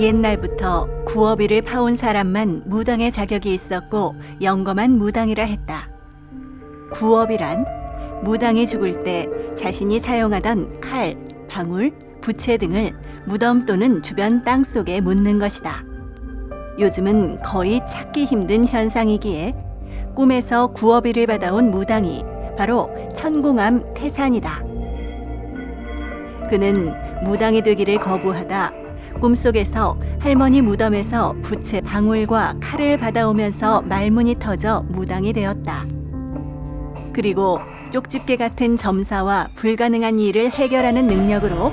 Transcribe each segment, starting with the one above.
옛날부터 구어비를 파온 사람만 무당의 자격이 있었고 영검한 무당이라 했다. 구어비란 무당이 죽을 때 자신이 사용하던 칼, 방울, 부채 등을 무덤 또는 주변 땅 속에 묻는 것이다. 요즘은 거의 찾기 힘든 현상이기에 꿈에서 구어비를 받아온 무당이 바로 천궁암 태산이다. 그는 무당이 되기를 거부하다 꿈속에서 할머니 무덤에서 부채 방울과 칼을 받아오면서 말문이 터져 무당이 되었다. 그리고 쪽집게 같은 점사와 불가능한 일을 해결하는 능력으로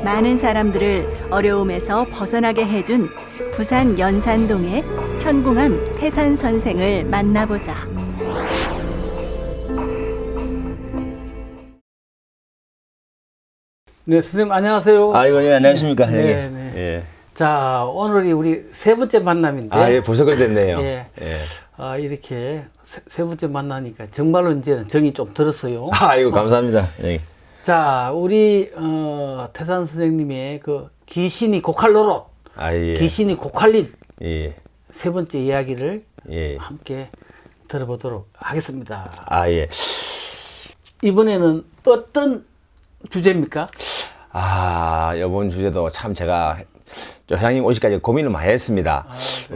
많은 사람들을 어려움에서 벗어나게 해준 부산 연산동의 천궁암 태산 선생을 만나보자. 네, 선생님 안녕하세요. 아이고, 예, 안녕하십니까. 네, 네. 예. 자, 오늘이 우리 세 번째 만남인데. 예, 벌써 그렇게 됐네요. 예. 예. 이렇게 세 번째 만나니까 정말로 이제는 정이 좀 들었어요. 아이고, 감사합니다. 예. 자, 우리 태산 선생님의 그 귀신이 고칼 노릇, 예. 귀신이 고칼릿 예. 세 번째 이야기를 예. 함께 들어보도록 하겠습니다. 예. 이번에는 어떤 주제입니까? 이번 주제도 참 제가 회장님 오시기까지 고민을 많이 했습니다.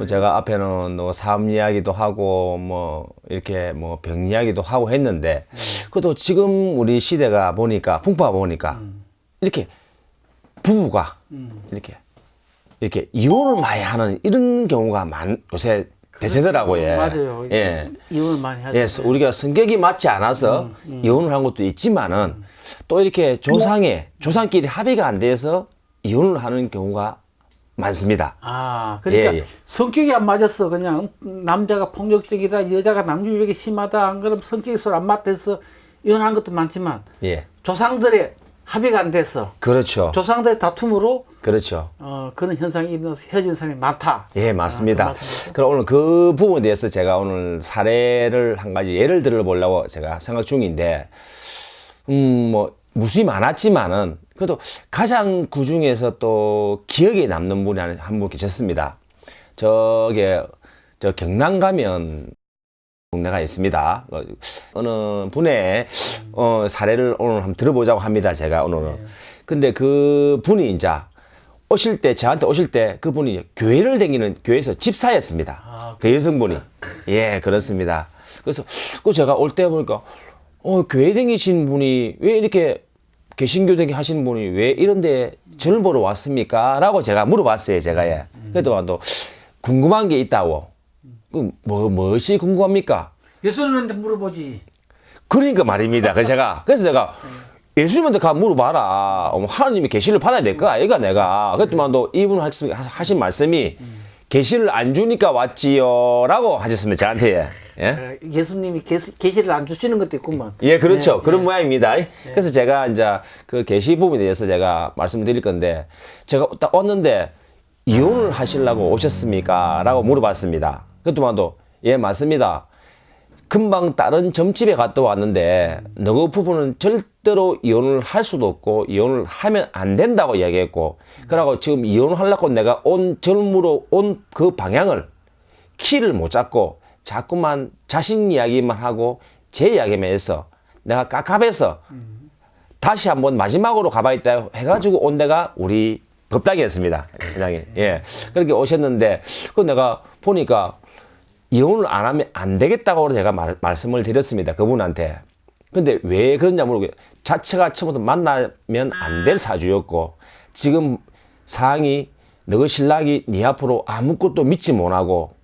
제가 앞에는 삶 이야기도 하고 이렇게 병 이야기도 하고 했는데 그래도 지금 우리 시대가 보니까 풍파가 보니까 이렇게 부부가 이렇게 이혼을 많이 하는 이런 경우가 요새 대세더라고요. 맞아요. 예. 이혼을 많이 하죠. 예, 우리가 성격이 맞지 않아서 이혼을 한 것도 있지만은 또 이렇게 조상끼리 합의가 안 돼서 이혼을 하는 경우가 많습니다. 그러니까 예. 성격이 안 맞았어. 그냥 남자가 폭력적이다, 여자가 남주력이 심하다, 안 그러면 성격이 서로 안 맞대서 이혼한 것도 많지만 예. 조상들의 합의가 안 됐어. 그렇죠. 조상들의 다툼으로 그렇죠. 그런 현상이 일어나서 헤어진 사람이 많다. 예, 맞습니다. 그럼 오늘 그 부분에 대해서 제가 오늘 사례를 한 가지 예를 들어보려고 제가 생각 중인데, 무수히 많았지만은, 그래도 가장 그 중에서 또 기억에 남는 분이 한 분 계셨습니다. 저 경남 가면 동네가 있습니다. 어느 분의 사례를 오늘 한번 들어보자고 합니다. 제가 오늘은. 근데 그 분이 이제 저한테 오실 때 그분이 교회를 다니는 교회에서 집사였습니다. 그 여성분이. 예, 그렇습니다. 그래서 제가 올 때 보니까 교회 다니신 분이 왜 이렇게 개신교 하시는 분이 왜 이런데 저를 보러 왔습니까? 라고 제가 물어봤어요. 제가. 예. 그래도 또 궁금한 게 있다고. 무엇이 궁금합니까? 예수님한테 물어보지. 그러니까 말입니다. 그래서 제가 예수님한테 가 물어봐라. 하나님이 계시를 받아야 될 거 아이가 내가. 그랬더만 또 이분 하신 말씀이 계시를 안 주니까 왔지요. 라고 하셨습니다. 저한테. 예? 예수님이 계시를 안 주시는 것도 있구만. 예, 그렇죠. 그런 모양입니다. 그래서 제가 이제 그 계시 부분에 대해서 제가 말씀을 드릴 건데, 제가 딱 왔는데, 이혼을 하시려고 오셨습니까? 라고 물어봤습니다. 그랬더만 또, 예, 맞습니다. 금방 다른 점집에 갔다 왔는데, 너그 부부는 절대로 이혼을 할 수도 없고, 이혼을 하면 안 된다고 이야기했고, 그러고 지금 이혼을 하려고 내가 젊으로 온 그 방향을 키를 못 잡고, 자꾸만 자신 이야기만 하고 제 이야기만 해서 내가 깝깝해서 다시 한번 마지막으로 가봐야겠다 해가지고 온 데가 우리 법당이었습니다. 회장님. 예. 그렇게 오셨는데 그 내가 보니까 이혼을 안 하면 안 되겠다고 제가 말씀을 드렸습니다. 그분한테. 근데 왜 그런지 모르고 자체가 처음부터 만나면 안 될 사주였고 지금 상황이 너 신랑이 네 앞으로 아무것도 믿지 못하고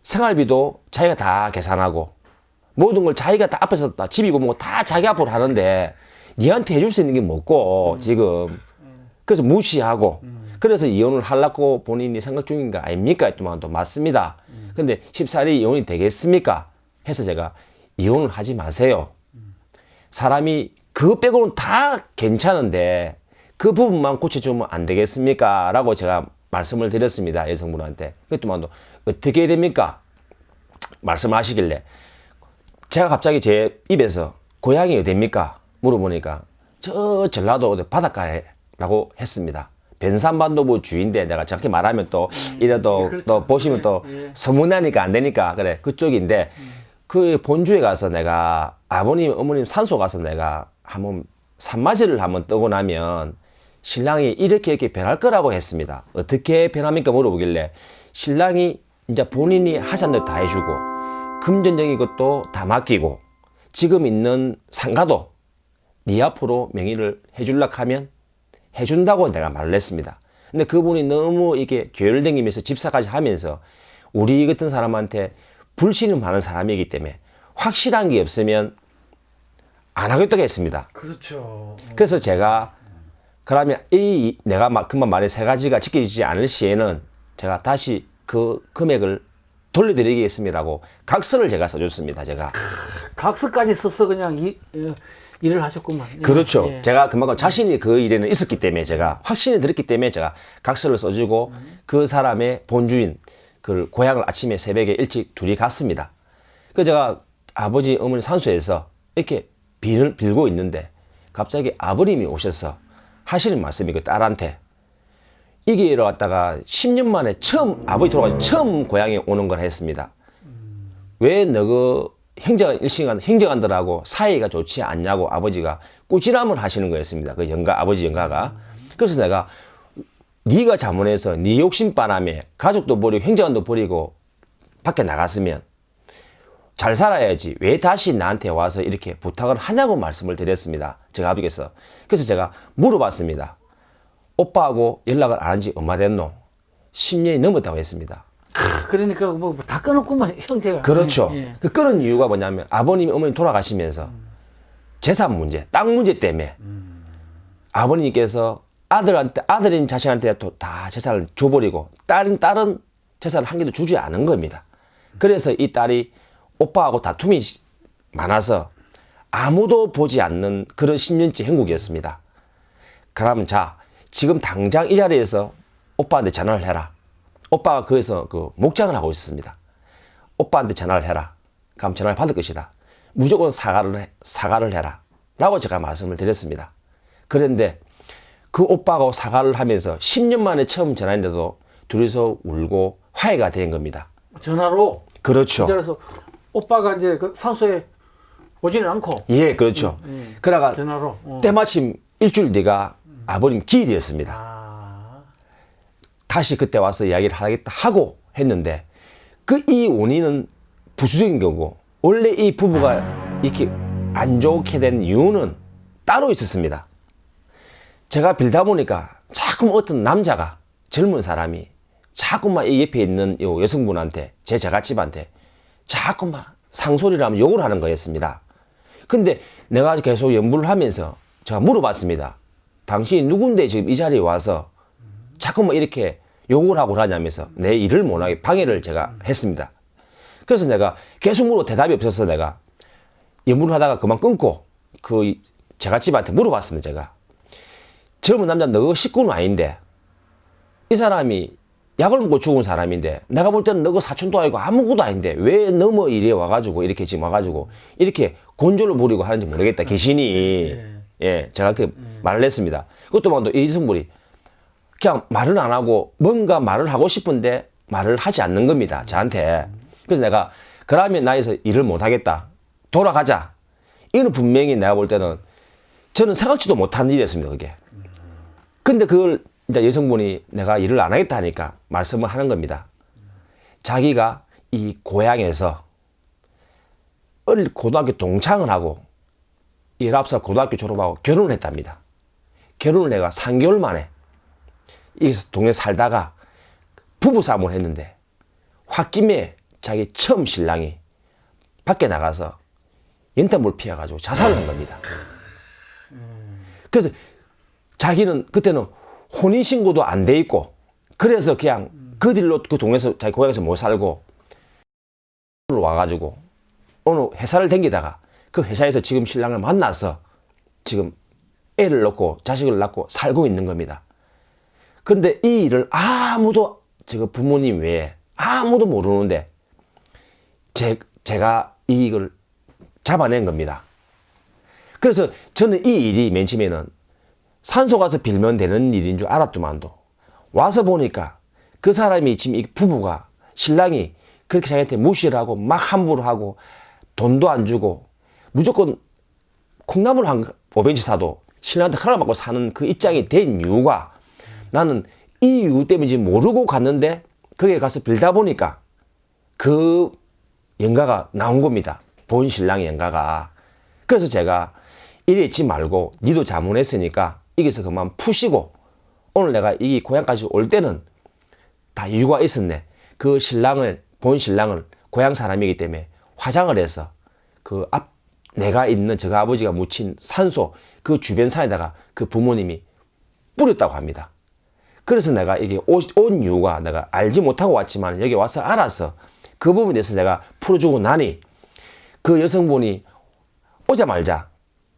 생활비도 자기가 다 계산하고 모든 걸 자기가 다 앞에서 다 집이고 뭐 다 자기 앞으로 하는데 니한테 해줄 수 있는 게 뭐고 지금 그래서 무시하고 그래서 이혼을 하려고 본인이 생각 중인 거 아닙니까? 했더만 또 맞습니다. 근데 쉽사리 이혼이 되겠습니까? 해서 제가 이혼을 하지 마세요. 사람이 그거 빼고는 다 괜찮은데 그 부분만 고쳐주면 안 되겠습니까? 라고 제가 말씀을 드렸습니다. 여성분한테. 그랬더만 또 어떻게 해야 됩니까? 말씀하시길래 제가 갑자기 제 입에서 고향이 어디입니까? 물어보니까 저 전라도 바닷가에 라고 했습니다. 변산반도부 주인데 내가 정확히 말하면 또 이래도 그렇죠. 또 보시면 예, 또 예. 소문나니까 안 되니까 그래 그쪽인데 그 본주에 가서 내가 아버님 어머님 산소 가서 내가 한번 산맞이를 한번 뜨고 나면 신랑이 이렇게 변할 거라고 했습니다. 어떻게 변합니까 물어보길래 신랑이 이제 본인이 하자는 대로 다 해주고 금전적인 것도 다 맡기고 지금 있는 상가도 네 앞으로 명의를 해줄라 하면 해준다고 내가 말을 했습니다. 근데 그분이 너무 이게 교회를 다니면서 집사까지 하면서 우리 같은 사람한테 불신을 많은 사람이기 때문에 확실한 게 없으면 안 하겠다고 했습니다. 그렇죠. 그래서 제가 그러면 이 내가 금방 말한 세 가지가 지켜지지 않을 시에는 제가 다시 그 금액을 돌려드리겠습니다라고 각서를 제가 써줬습니다. 제가. 각서까지 써서 그냥 일을 하셨구만. 그렇죠. 예. 제가 그만큼 자신이 그 일에는 있었기 때문에 제가 확신이 들었기 때문에 제가 각서를 써주고 그 사람의 본주인 그 고향을 아침에 새벽에 일찍 둘이 갔습니다. 그 제가 아버지 어머니 산소에서 이렇게 빌고 있는데 갑자기 아버님이 오셔서 하시는 말씀이 그 딸한테 이게 일어났다가 10년 만에 처음 아버지 돌아가서 처음 고향에 오는 걸 했습니다. 왜 너그 행정관들하고 사이가 좋지 않냐고 아버지가 꾸지람을 하시는 거였습니다. 그 아버지 영가가. 그래서 내가 네가 자문해서 네 욕심 바람에 가족도 버리고 행정관도 버리고 밖에 나갔으면 잘 살아야지 왜 다시 나한테 와서 이렇게 부탁을 하냐고 말씀을 드렸습니다. 제가 아버지께서. 그래서 제가 물어봤습니다. 오빠하고 연락을 안 한 지 얼마 됐노? 10년이 넘었다고 했습니다. 그러니까 뭐 다 끊었구만 형제가. 그렇죠. 예. 그 끊은 이유가 뭐냐면 아버님, 어머님 돌아가시면서 재산 문제, 땅 문제 때문에 아버님께서 아들인 자식한테 다 재산을 줘버리고 딸은 재산을 한 개도 주지 않은 겁니다. 그래서 이 딸이 오빠하고 다툼이 많아서 아무도 보지 않는 그런 10년째 행국이었습니다. 그럼 자, 지금 당장 이 자리에서 오빠한테 전화를 해라. 오빠가 거기서 그 목장을 하고 있었습니다. 오빠한테 전화를 해라. 그럼 전화를 받을 것이다. 무조건 사과를 해라. 라고 제가 말씀을 드렸습니다. 그런데 그 오빠가 사과를 하면서 10년 만에 처음 전화했는데도 둘이서 울고 화해가 된 겁니다. 전화로. 그렇죠. 그래서 오빠가 이제 그 산소에 오지는 않고. 예, 그렇죠. 그러다가 전화로. 때마침 일주일 뒤가 아버님 기일이었습니다. 아. 다시 그때 와서 이야기를 하겠다 하고 했는데 이 원인은 부수적인 거고 원래 이 부부가 이렇게 안 좋게 된 이유는 따로 있었습니다. 제가 빌다 보니까 자꾸 어떤 남자가 젊은 사람이 자꾸만 이 옆에 있는 이 여성분한테 제 자갓집한테 자꾸만 상소리를 하면 욕을 하는 거였습니다. 근데 내가 계속 연구를 하면서 제가 물어봤습니다. 당신이 누군데 지금 이 자리에 와서 자꾸만 이렇게 욕을 하고 하냐면서 내 일을 못하게 방해를 제가 했습니다. 그래서 내가 계속 물어 대답이 없어서 내가 연구를 하다가 그만 끊고 그 제갓집한테 물어봤습니다. 제가 젊은 남자 너 식구는 아닌데 이 사람이 약을 먹고 죽은 사람인데 내가 볼 때는 너그 사촌도 아니고 아무것도 아닌데 왜 너무 이래 와가지고 이렇게 지금 와가지고 이렇게 곤조를 부리고 하는지 모르겠다 귀신이. 예, 제가 그렇게 말을 했습니다. 그것도 말도 이 이성분이 그냥 말을 안 하고 뭔가 말을 하고 싶은데 말을 하지 않는 겁니다. 저한테. 그래서 내가 그러면 나에서 일을 못 하겠다. 돌아가자. 이는 분명히 내가 볼 때는 저는 생각지도 못한 일이었습니다. 그게. 근데 그걸 이제 여성분이 내가 일을 안 하겠다 하니까 말씀을 하는 겁니다. 자기가 이 고향에서 고등학교 동창을 하고 19살 고등학교 졸업하고 결혼을 했답니다. 결혼을 내가 3개월 만에 이 동네 살다가 부부싸움을 했는데 홧김에 자기 처음 신랑이 밖에 나가서 연탄불 피워가지고 자살을 한 겁니다. 그래서 자기는 그때는 혼인신고도 안 돼 있고 그래서 그냥 그 길로 그 동네에서 자기 고향에서 못 살고 와가지고 어느 회사를 다니다가 그 회사에서 지금 신랑을 만나서 지금 애를 낳고 자식을 낳고 살고 있는 겁니다. 그런데 이 일을 아무도 부모님 외에 아무도 모르는데 제가 이걸 잡아낸 겁니다. 그래서 저는 이 일이 맨 처음에는 산소 가서 빌면 되는 일인 줄 알았더만도 와서 보니까 그 사람이 지금 이 부부가 신랑이 그렇게 자기한테 무시를 하고 막 함부로 하고 돈도 안 주고 무조건 콩나물 한 500지 사도 신랑한테 허락받고 사는 그 입장이 된 이유가 나는 이 이유 때문인지 모르고 갔는데 거기에 가서 빌다 보니까 그 영가가 나온 겁니다. 본 신랑의 영가가. 그래서 제가 이래 있지 말고 니도 자문했으니까 여기서 그만 푸시고 오늘 내가 이 고향까지 올 때는 다 이유가 있었네. 그 신랑을 본 신랑을 고향 사람이기 때문에 화장을 해서 그 앞 내가 있는 저 아버지가 묻힌 산소 그 주변 산에다가 그 부모님이 뿌렸다고 합니다. 그래서 내가 이게 온 이유가 내가 알지 못하고 왔지만 여기 와서 알아서 그 부분에 대해서 내가 풀어주고 나니 그 여성분이 오자마자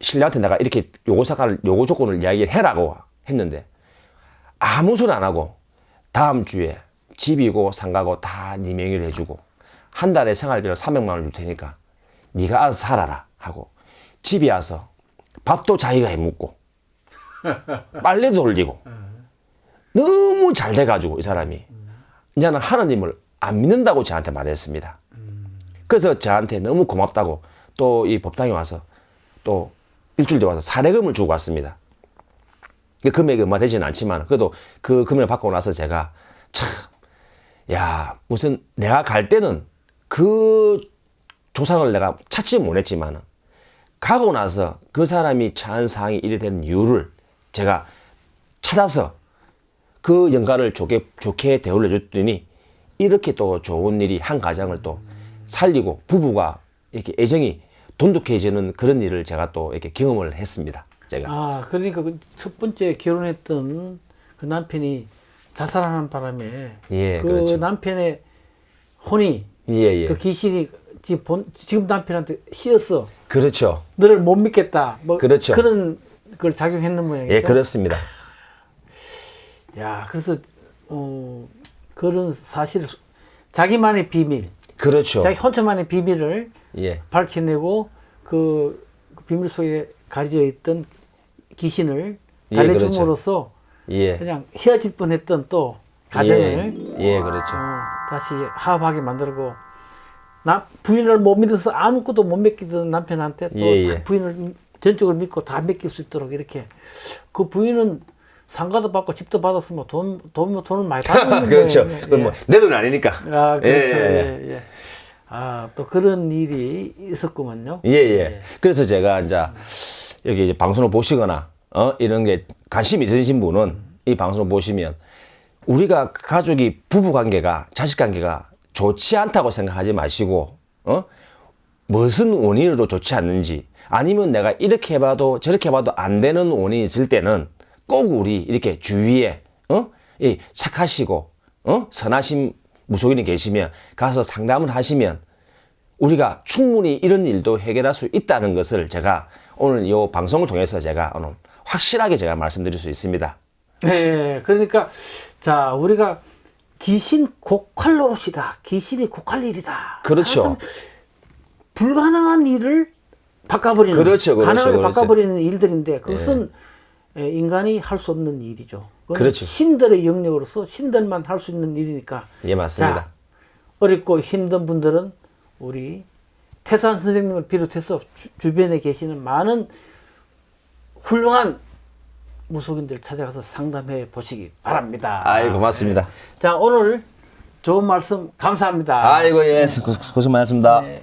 신랑한테 내가 이렇게 요구 조건을 이야기를 해라고 했는데 아무 소리 안 하고 다음 주에 집이고 상가고 다 네 명의로 해주고 한 달에 생활비를 300만 원 줄 테니까 네가 알아서 살아라 하고 집에 와서 밥도 자기가 해먹고 빨래도 돌리고 너무 잘 돼가지고 이 사람이 이제는 하나님을 안 믿는다고 저한테 말했습니다. 그래서 저한테 너무 고맙다고 또 이 법당에 와서 또 일주일 뒤에 와서 사례금을 주고 왔습니다. 금액이 얼마 되지는 않지만 그래도 그 금액을 받고 나서 제가 참, 야, 무슨 내가 갈 때는 그 조상을 내가 찾지 못했지만 가고 나서 그 사람이 처한 상황이 이래 된 이유를 제가 찾아서 그 영가를 좋게 대우를 해줬더니 이렇게 또 좋은 일이 한 가정을 또 살리고 부부가 이렇게 애정이 돈독해지는 그런 일을 제가 또 이렇게 경험을 했습니다. 제가. 아, 그러니까 그 첫 번째 결혼했던 그 남편이 자살하는 바람에 예, 그 그렇죠. 남편의 혼이 예. 그 귀신이 지금 남편한테 씌어서 그렇죠. 너를 못 믿겠다. 뭐 그렇죠. 그런 걸 작용했는 모양이죠. 예, 그렇습니다. 야, 그래서 그런 사실 자기만의 비밀, 그렇죠. 자기 혼자만의 비밀을 예. 밝혀내고 그 비밀 속에 가려져 있던 귀신을 예, 달래줌으로써 예. 그냥 헤어질 뻔했던 또 가정을 예, 그렇죠. 다시 화합하게 만들고 부인을 못 믿어서 아무것도 못 맡기던 남편한테 또 예. 부인을 전적으로 믿고 다 맡길 수 있도록 이렇게 그 부인은 상가도 받고 집도 받았으면 돈을 많이 받는 그렇죠. 거예요. 그건 뭐 내 돈 아니니까. 아, 그렇죠. 예. 예. 아, 또 그런 일이 있었구만요. 예. 그래서 제가 이제 여기 이제 방송을 보시거나 이런 게 관심이 있으신 분은 이 방송을 보시면 우리가 가족이 부부 관계가 자식 관계가 좋지 않다고 생각하지 마시고 무슨 원인으로 좋지 않는지 아니면 내가 이렇게 해봐도 저렇게 해봐도 안 되는 원인이 있을 때는 꼭 우리 이렇게 주위에 이 착하시고 선하신 무속인이 계시면 가서 상담을 하시면 우리가 충분히 이런 일도 해결할 수 있다는 것을 제가 오늘 이 방송을 통해서 제가 오늘 확실하게 제가 말씀드릴 수 있습니다. 네, 그러니까 자 우리가 귀신 곡할 노릇이다. 귀신이 곡할 일이다. 그렇죠. 불가능한 일을 바꿔버리는 그렇죠. 가능하게 바꿔버리는 일들인데 그것은 인간이 할 수 없는 일이죠. 그렇죠. 신들의 영역으로서 신들만 할 수 있는 일이니까. 예, 맞습니다. 자, 어렵고 힘든 분들은 우리 태산 선생님을 비롯해서 주변에 계시는 많은 훌륭한 무속인들 찾아가서 상담해 보시기 바랍니다. 아이, 고맙습니다. 자, 오늘 좋은 말씀 감사합니다. 아이고, 예, 고생 많았습니다. 네.